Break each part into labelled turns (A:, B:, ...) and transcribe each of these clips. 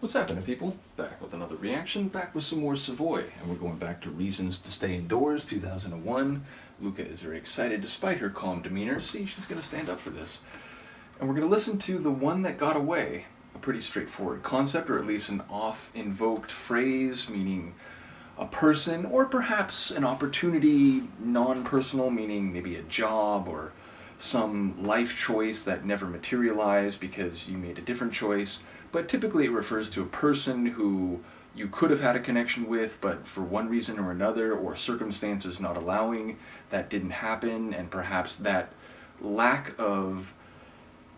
A: What's happening, people? Back with another reaction, back with some more Savoy, and we're going back to Reasons to Stay Indoors, 2001. Luca is very excited despite her calm demeanor. See, she's going to stand up for this. And we're going to listen to The One That Got Away, a pretty straightforward concept, or at least an oft-invoked phrase, meaning a person, or perhaps an opportunity, non-personal, meaning maybe a job or some life choice that never materialized because you made a different choice. But typically it refers to a person who you could have had a connection with, but for one reason or another, or circumstances not allowing, that didn't happen, and perhaps that lack of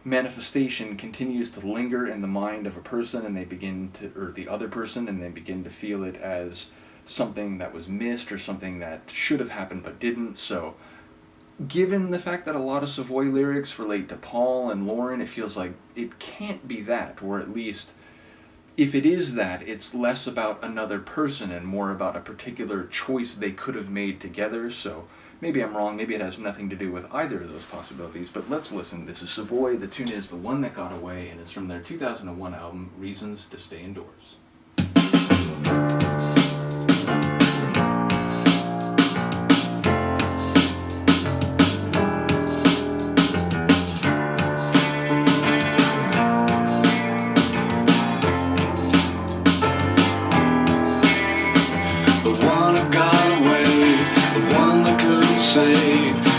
A: manifestation continues to linger in the mind of a person, and they begin to, or the other person, and they begin to feel it as something that was missed or something that should have happened but didn't. So given the fact that a lot of Savoy lyrics relate to Paul and Lauren, it feels like it can't be that, or at least if it is that, it's less about another person and more about a particular choice they could have made together. So maybe I'm wrong, maybe it has nothing to do with either of those possibilities, but let's listen. This is Savoy, the tune is The One That Got Away, and it's from their 2001 album, Reasons to Stay Indoors.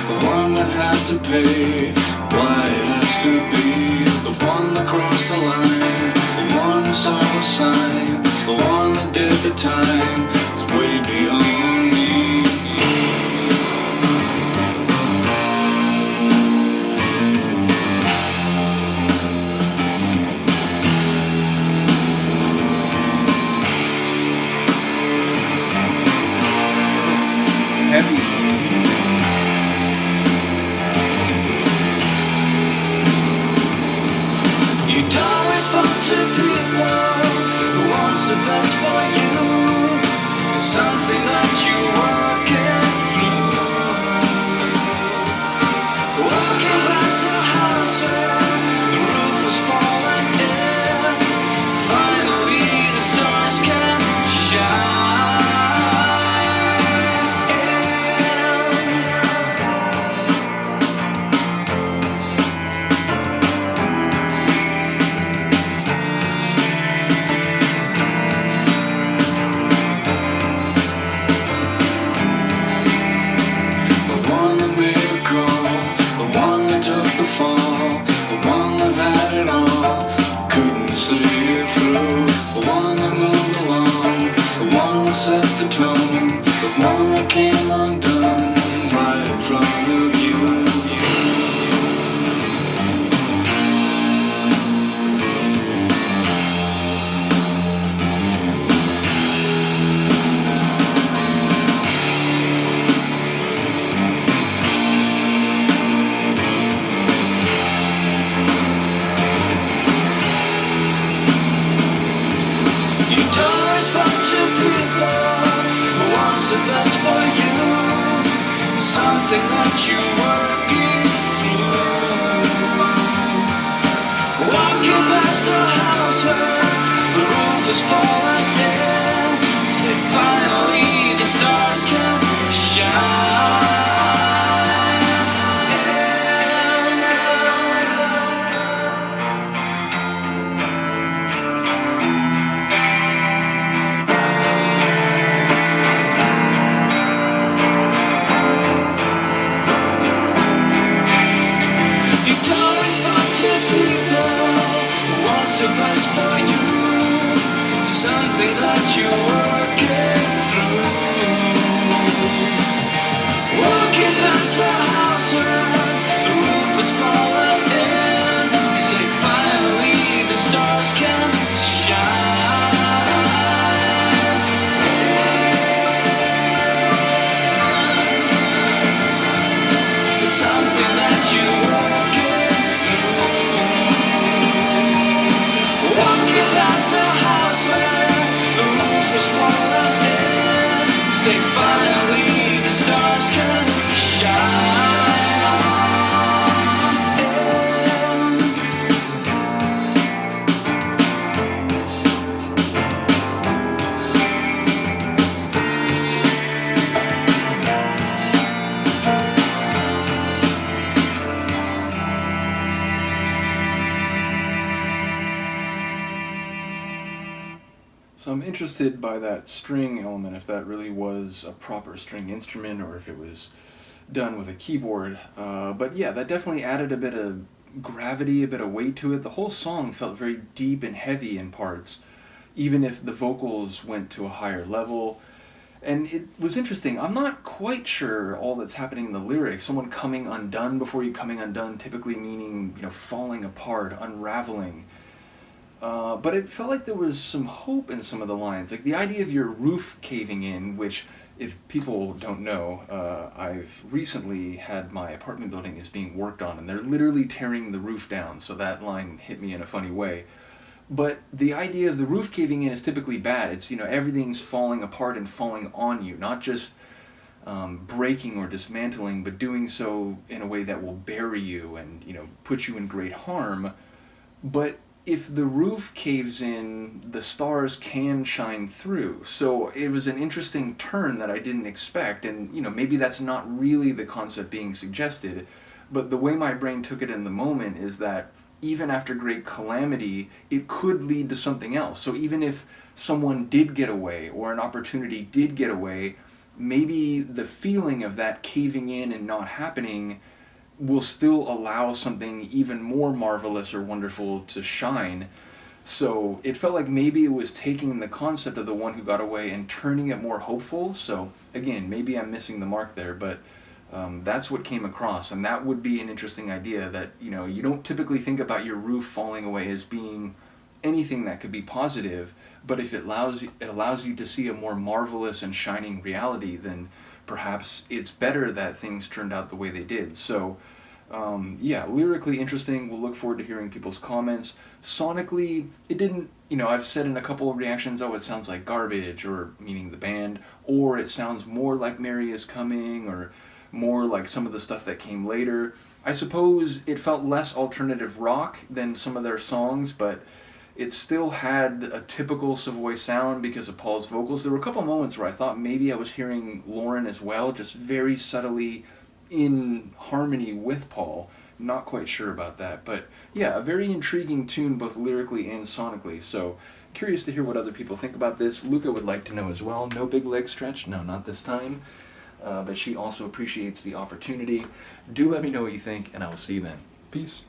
B: The one that had to pay, why it has to be the one that crossed the line, the one who saw a sign, the one that did the time, is way beyond me.
A: Heavy.
B: You don't respond to people who wants the best for you. It's something that you working through. Walking past your house where the roof was falling in. Finally the stars can shine. Set the tone, the one that came undone right in front of you. You don't respond to people who wants the best for you. Something that you working through. Walking past the house where the roof is falling in. Say finally the stars can shine.
A: So I'm interested by that string element, if that really was a proper string instrument or if it was done with a keyboard. But yeah, that definitely added a bit of gravity, a bit of weight to it. The whole song felt very deep and heavy in parts, even if the vocals went to a higher level. And it was interesting. I'm not quite sure all that's happening in the lyrics. Someone coming undone before you coming undone, typically meaning, falling apart, unraveling. But it felt like there was some hope in some of the lines. Like the idea of your roof caving in, which, if people don't know, I've recently had my apartment building is being worked on, and they're literally tearing the roof down, so that line hit me in a funny way. But the idea of the roof caving in is typically bad. It's, everything's falling apart and falling on you, not just breaking or dismantling, but doing so in a way that will bury you and, put you in great harm. But if the roof caves in, the stars can shine through. So it was an interesting turn that I didn't expect, and maybe that's not really the concept being suggested, but the way my brain took it in the moment is that even after great calamity, it could lead to something else. So even if someone did get away or an opportunity did get away, maybe the feeling of that caving in and not happening will still allow something even more marvelous or wonderful to shine. So it felt like maybe it was taking the concept of the one who got away and turning it more hopeful. So again, maybe I'm missing the mark there, but that's what came across, and that would be an interesting idea that, you don't typically think about your roof falling away as being anything that could be positive, but if it allows you to see a more marvelous and shining reality, then perhaps it's better that things turned out the way they did. So, yeah, lyrically interesting. We'll look forward to hearing people's comments. Sonically, it didn't, I've said in a couple of reactions, oh, it sounds like garbage, or meaning the band, or it sounds more like Mary Is Coming, or more like some of the stuff that came later. I suppose it felt less alternative rock than some of their songs, but it still had a typical Savoy sound because of Paul's vocals. There were a couple moments where I thought maybe I was hearing Lauren as well, just very subtly in harmony with Paul. Not quite sure about that, but yeah, a very intriguing tune both lyrically and sonically. So curious to hear what other people think about this. Luca would like to know as well. No big leg stretch? No, not this time. But she also appreciates the opportunity. Do let me know what you think, and I will see you then. Peace.